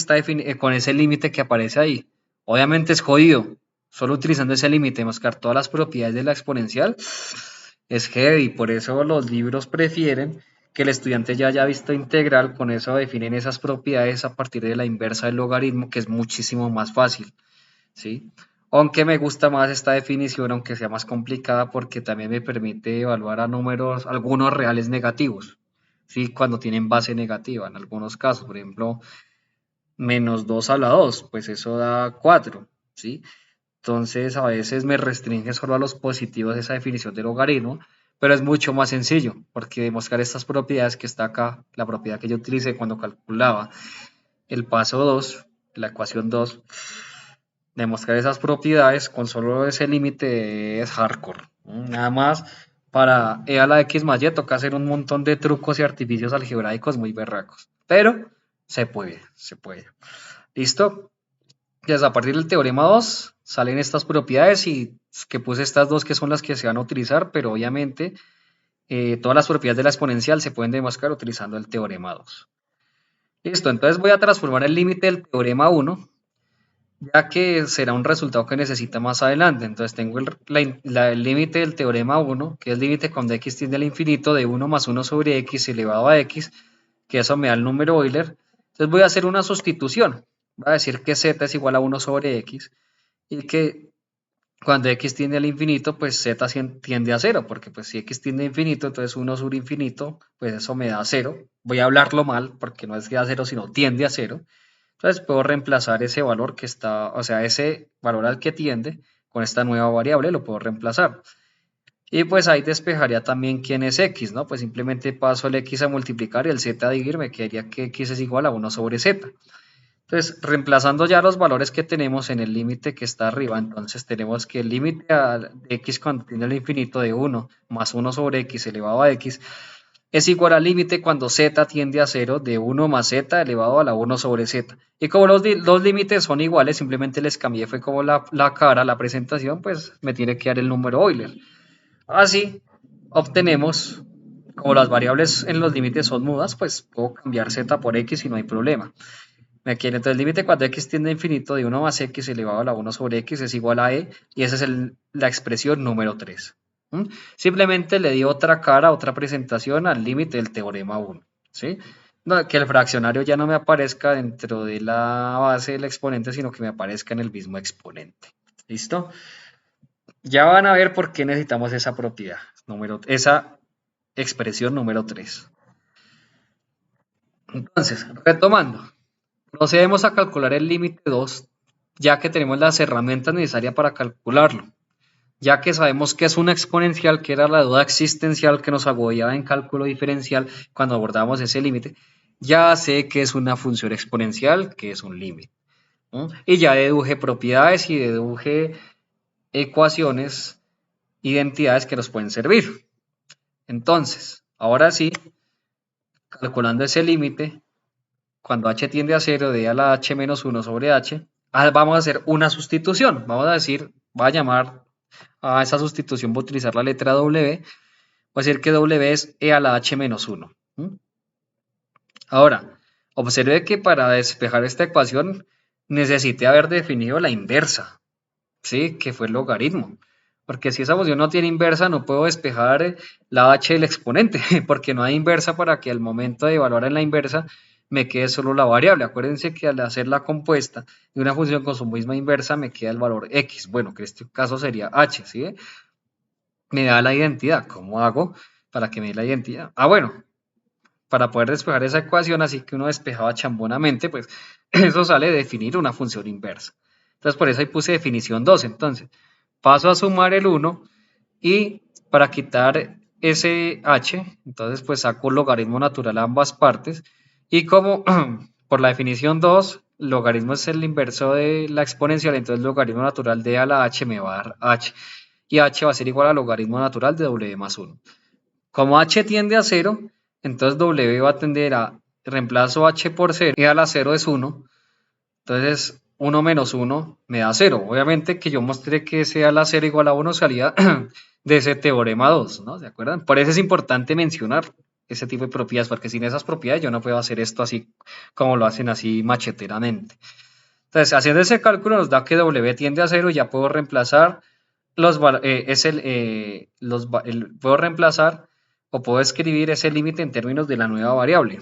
con ese límite que aparece ahí. Obviamente es jodido, solo utilizando ese límite, demostrar todas las propiedades de la exponencial, es heavy, por eso los libros prefieren que el estudiante ya haya visto integral, con eso definen esas propiedades a partir de la inversa del logaritmo, que es muchísimo más fácil, ¿sí? Aunque me gusta más esta definición, aunque sea más complicada, porque también me permite evaluar a números, algunos reales negativos, ¿sí? Cuando tienen base negativa, en algunos casos, por ejemplo, menos 2 a la 2, pues eso da 4, ¿sí? Entonces a veces me restringe solo a los positivos esa definición de logaritmo, pero es mucho más sencillo, porque demostrar estas propiedades que está acá, la propiedad que yo utilicé cuando calculaba el paso 2, la ecuación 2, demostrar esas propiedades con solo ese límite es hardcore. Nada más para e a la x más y toca hacer un montón de trucos y artificios algebraicos muy berracos, pero se puede, se puede. ¿Listo? Entonces, a partir del teorema 2 salen estas propiedades y que puse estas dos que son las que se van a utilizar, pero obviamente todas las propiedades de la exponencial se pueden demostrar utilizando el teorema 2. Listo, entonces voy a transformar el límite del teorema 1, ya que será un resultado que necesita más adelante. Entonces tengo el límite del teorema 1, que es el límite cuando x tiende al infinito de 1 más 1 sobre x elevado a x, que eso me da el número Euler. Entonces voy a hacer una sustitución. Voy a decir que z es igual a 1 sobre x y que cuando x tiende al infinito, pues z tiende a 0, porque pues si x tiende a infinito, entonces 1 sobre infinito, pues eso me da 0. Voy a hablarlo mal, porque no es que da 0, sino tiende a 0. Entonces puedo reemplazar ese valor que está, o sea, ese valor al que tiende, con esta nueva variable lo puedo reemplazar. Y pues ahí despejaría también quién es x, ¿no? Pues simplemente paso el x a multiplicar y el z a dividir, me quedaría que x es igual a 1 sobre z. Entonces, reemplazando ya los valores que tenemos en el límite que está arriba, entonces tenemos que el límite de x cuando tiende al infinito de 1 más 1 sobre x elevado a x es igual al límite cuando z tiende a 0 de 1 más z elevado a la 1 sobre z. Y como los límites son iguales, simplemente les cambié, fue como la cara, la presentación, pues me tiene que dar el número Euler. Así obtenemos, como las variables en los límites son mudas, pues puedo cambiar z por x y no hay problema. Entonces el límite cuando x tiende a infinito de 1 más x elevado a la 1 sobre x es igual a e, y esa es la expresión número 3. Simplemente le di otra cara, otra presentación al límite del teorema 1. ¿Sí? No, que el fraccionario ya no me aparezca dentro de la base del exponente, sino que me aparezca en el mismo exponente. ¿Listo? Ya van a ver por qué necesitamos esa propiedad, esa expresión número 3. Entonces, retomando, procedemos a calcular el límite 2, ya que tenemos las herramientas necesarias para calcularlo. ya que sabemos que es una exponencial, que era la duda existencial que nos agobiaba en cálculo diferencial cuando abordamos ese límite, ya sé que es una función exponencial, que es un límite, ¿no? Y ya deduje propiedades y deduje ecuaciones, identidades que nos pueden servir. Entonces, ahora sí, calculando ese límite, cuando h tiende a 0 de a la h menos 1 sobre h, vamos a hacer una sustitución. Vamos a decir, voy a llamar a esa sustitución, voy a utilizar la letra W. Voy a decir que W es e a la h menos 1. Ahora, observe que para despejar esta ecuación necesité haber definido la inversa, ¿sí? Que fue el logaritmo. Porque si esa función no tiene inversa, no puedo despejar la h del exponente, porque no hay inversa para que al momento de evaluar en la inversa me quede solo la variable. Acuérdense que al hacer la compuesta de una función con su misma inversa me queda el valor x. Bueno, que en este caso sería h, ¿sí? Me da la identidad. ¿Cómo hago para que me dé la identidad? Bueno, para poder despejar esa ecuación, así que uno despejaba chambonamente, pues eso sale de definir una función inversa. Entonces por eso ahí puse definición 2. Entonces paso a sumar el 1 y para quitar ese h, entonces pues saco logaritmo natural a ambas partes. Y como por la definición 2, logaritmo es el inverso de la exponencial, entonces logaritmo natural de a la h me va a dar h. Y h va a ser igual al logaritmo natural de w más 1. Como h tiende a 0, entonces w va a tender a, reemplazo h por 0, y a la 0 es 1. Entonces 1 menos 1 me da 0. Obviamente que yo mostré que ese a la 0 igual a 1 salía de ese teorema 2, ¿no? ¿Se acuerdan? Por eso es importante mencionar ese tipo de propiedades, porque sin esas propiedades yo no puedo hacer esto así como lo hacen así macheteramente. Entonces, haciendo ese cálculo nos da que w tiende a 0 y ya puedo reemplazar puedo reemplazar o puedo escribir ese límite en términos de la nueva variable.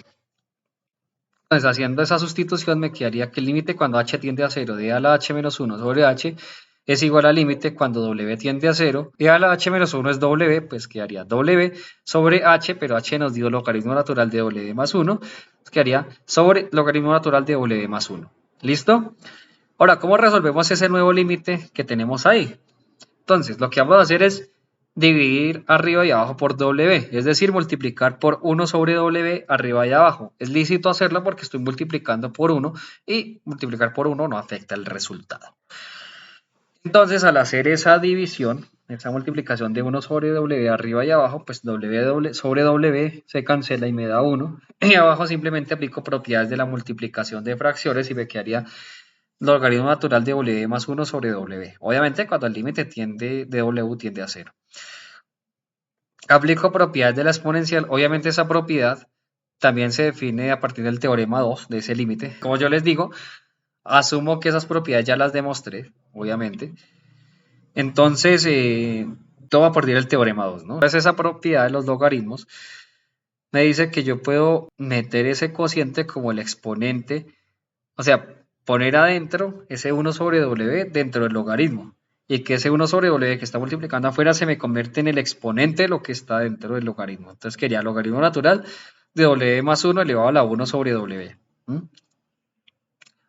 Entonces, haciendo esa sustitución me quedaría que el límite cuando h tiende a 0 de a la h menos 1 sobre h es igual al límite cuando w tiende a 0, y a la h menos 1 es w, pues quedaría w sobre h, pero h nos dio logaritmo natural de w más 1, pues quedaría sobre logaritmo natural de w más 1. ¿Listo? Ahora, ¿cómo resolvemos ese nuevo límite que tenemos ahí? Entonces, lo que vamos a hacer es dividir arriba y abajo por w, es decir, multiplicar por 1 sobre w arriba y abajo. Es lícito hacerlo porque estoy multiplicando por 1 y multiplicar por 1 no afecta el resultado. Entonces, al hacer esa división, esa multiplicación de 1 sobre w arriba y abajo, pues w sobre w se cancela y me da 1. Y abajo simplemente aplico propiedades de la multiplicación de fracciones y me quedaría logaritmo natural de w más 1 sobre w. Obviamente cuando el límite de w tiende a 0. Aplico propiedades de la exponencial. Obviamente esa propiedad también se define a partir del teorema 2 de ese límite. Como yo les digo, asumo que esas propiedades ya las demostré, obviamente. Entonces, todo a partir del teorema 2, ¿no? Entonces esa propiedad de los logaritmos me dice que yo puedo meter ese cociente como el exponente, o sea, poner adentro ese 1 sobre w dentro del logaritmo, y que ese 1 sobre w que está multiplicando afuera se me convierte en el exponente de lo que está dentro del logaritmo. Entonces quería logaritmo natural de w más 1 elevado a la 1 sobre w.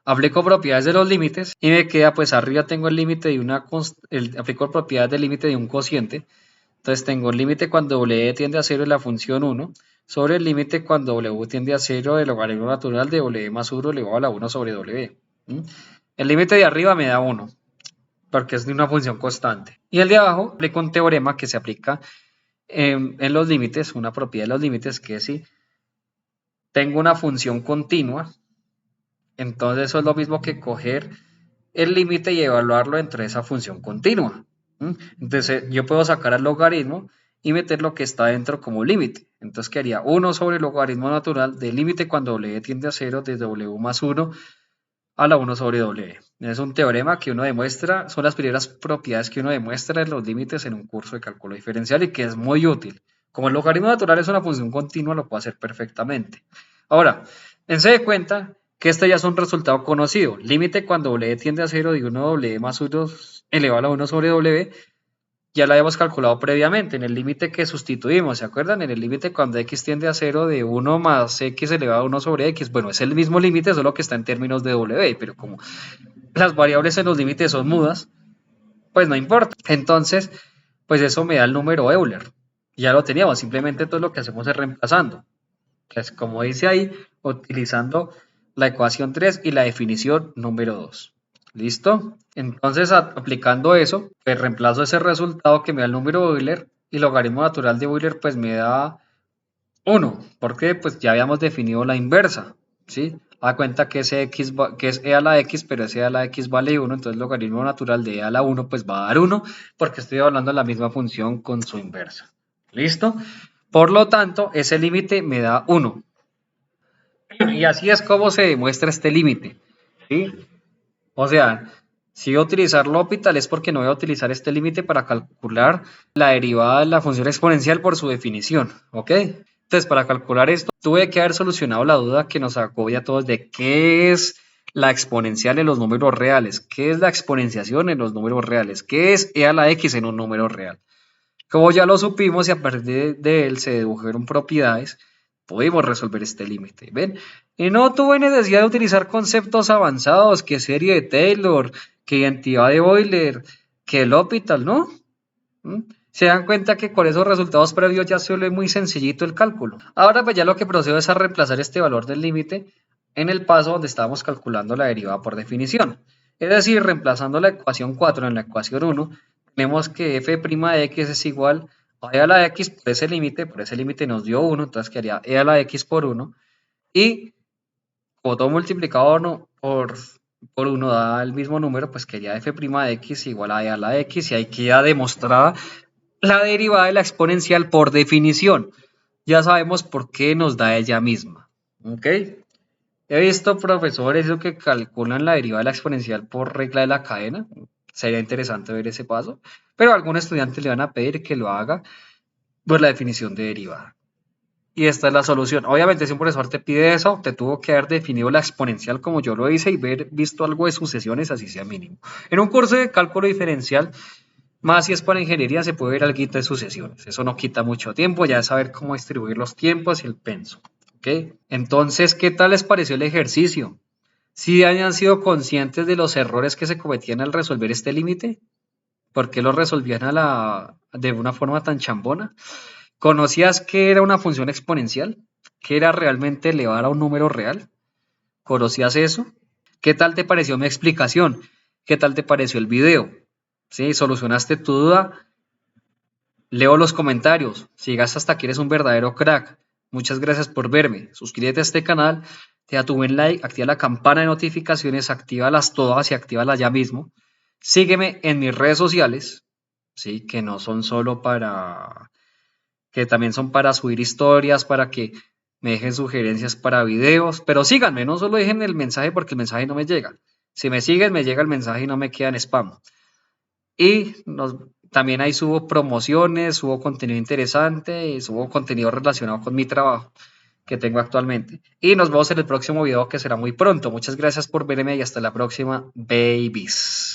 Aplico propiedades de los límites y me queda, pues arriba tengo el límite de aplico propiedades del límite de un cociente. Entonces tengo el límite cuando w tiende a 0 de la función 1 sobre el límite cuando w tiende a 0 del logaritmo natural de w más 1 elevado a la 1 sobre w. El límite de arriba me da 1, porque es de una función constante. Y el de abajo aplico un teorema que se aplica en los límites, una propiedad de los límites, que es si tengo una función continua, entonces eso es lo mismo que coger el límite y evaluarlo entre esa función continua. Entonces yo puedo sacar el logaritmo y meter lo que está dentro como límite. Entonces quedaría 1 sobre el logaritmo natural del límite cuando w tiende a 0 de w más 1 a la 1 sobre w. Es un teorema que uno demuestra, son las primeras propiedades que uno demuestra en los límites en un curso de cálculo diferencial y que es muy útil. Como el logaritmo natural es una función continua, lo puedo hacer perfectamente. Ahora, dense de cuenta que este ya es un resultado conocido. Límite cuando w tiende a 0 de 1 w más 1 elevado a la 1 sobre w. Ya lo habíamos calculado previamente en el límite que sustituimos, ¿se acuerdan? En el límite cuando x tiende a 0 de 1 más x elevado a 1 sobre x. Bueno, es el mismo límite, solo que está en términos de w, pero como las variables en los límites son mudas, pues no importa. Entonces, pues eso me da el número Euler. Ya lo teníamos, simplemente todo lo que hacemos es reemplazando. Pues como dice ahí, utilizando la ecuación 3 y la definición número 2. ¿Listo? Entonces, aplicando eso, pues reemplazo ese resultado que me da el número Euler y el logaritmo natural de Euler pues me da 1, porque pues ya habíamos definido la inversa, ¿sí? Da cuenta que, que es e a la x, pero ese e a la x vale 1, entonces el logaritmo natural de e a la 1 pues va a dar 1, porque estoy hablando de la misma función con su inversa. ¿Listo? Por lo tanto, ese límite me da 1. Y así es como se demuestra este límite, ¿sí? O sea, si voy a utilizar L'Hopital es porque no voy a utilizar este límite para calcular la derivada de la función exponencial por su definición, ¿ok? Entonces, para calcular esto, tuve que haber solucionado la duda que nos agobia a todos de qué es la exponencial en los números reales, qué es la exponenciación en los números reales, qué es e a la x en un número real. Como ya lo supimos y a partir de él se dedujeron propiedades, pudimos resolver este límite, ¿ven? Y no tuve necesidad de utilizar conceptos avanzados, que serie de Taylor, que identidad de Euler, que el L'Hopital, ¿no? Se dan cuenta que con esos resultados previos ya se vuelve muy sencillito el cálculo. Ahora pues ya lo que procedo es a reemplazar este valor del límite en el paso donde estábamos calculando la derivada por definición. Es decir, reemplazando la ecuación 4 en la ecuación 1, tenemos que f' de x es igual a e a la x por ese límite nos dio 1, entonces quedaría e a la x por 1, y como todo multiplicado por 1 da el mismo número, pues quedaría f' de x igual a e a la x, y ahí queda demostrada la derivada de la exponencial por definición. Ya sabemos por qué nos da ella misma, ¿ok? He visto profesores que calculan la derivada de la exponencial por regla de la cadena. Sería interesante ver ese paso, pero a algún estudiante le van a pedir que lo haga por la definición de derivada. Y esta es la solución. Obviamente, si un profesor te pide eso, te tuvo que haber definido la exponencial como yo lo hice y haber visto algo de sucesiones, así sea mínimo. En un curso de cálculo diferencial, más si es para ingeniería, se puede ver algo de sucesiones. Eso no quita mucho tiempo, ya es saber cómo distribuir los tiempos y el penso. ¿Ok? Entonces, ¿qué tal les pareció el ejercicio? ¿Sí hayan sido conscientes de los errores que se cometían al resolver este límite? ¿Por qué lo resolvían de una forma tan chambona? ¿Conocías qué era una función exponencial? ¿Qué era realmente elevar a un número real? ¿Conocías eso? ¿Qué tal te pareció mi explicación? ¿Qué tal te pareció el video? ¿Sí? ¿Solucionaste tu duda? Leo los comentarios. Si llegaste hasta aquí eres un verdadero crack. Muchas gracias por verme. Suscríbete a este canal, te da tu buen like, activa la campana de notificaciones, actívalas todas y actívalas ya mismo. Sígueme en mis redes sociales, ¿sí? Que no son solo que también son para subir historias, para que me dejen sugerencias para videos, pero síganme, no solo dejen el mensaje porque el mensaje no me llega. Si me siguen, me llega el mensaje y no me queda en spam. Y también ahí subo promociones, subo contenido interesante y subo contenido relacionado con mi trabajo que tengo actualmente. Y nos vemos en el próximo video que será muy pronto. Muchas gracias por verme y hasta la próxima, babies.